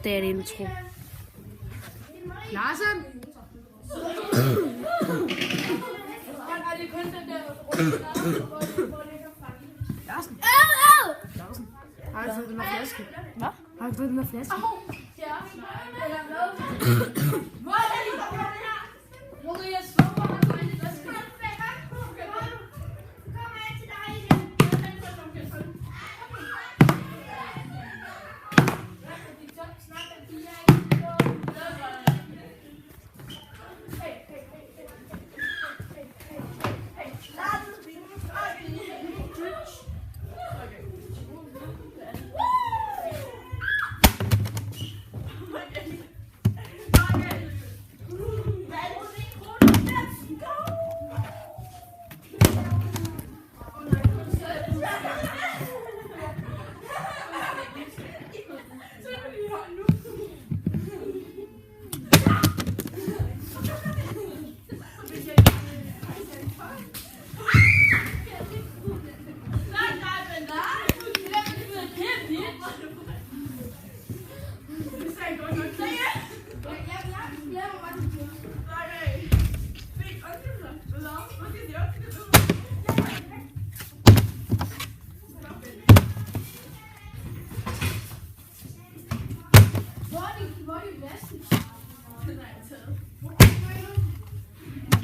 Det er en intro. Larsen! Larsen! Larsen! Har du fået den her flaske? Hvad? Har du fået den her flaske?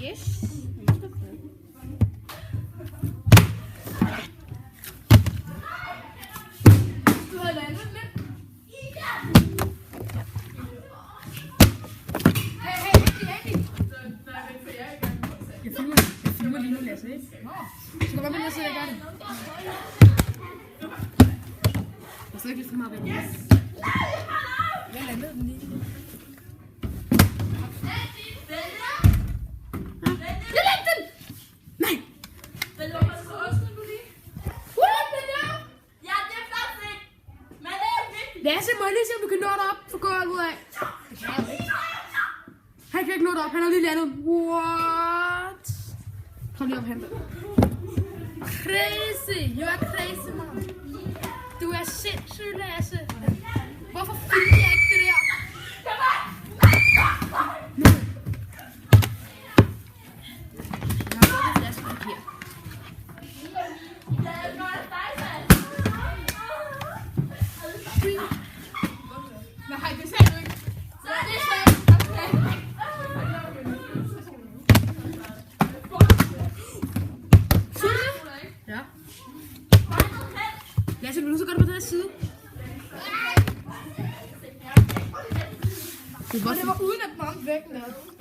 Yes. Jeg filmer lige nu, Lasse, ikke? Så der var med, at jeg sidder og gør det. Jeg sidder ikke lige så meget ved den. Jeg landede den lige. Jeg lægger den! Nej! Lasse, må jeg lige se, om du kan nå det op for gulvet af? Han kan ikke nå det op, han har lige landet. What? Kom lige op, hente. Crazy! You are crazy, man. Du er sindssyg, Lasse. Hvorfor filmer jeg ikke det der? Nu. Jeg har fået en flaske papir. Nej, det sagde du ikke. Ja. Lasse, vil du så godt på den her side? Det var uden at den ramte væggen der.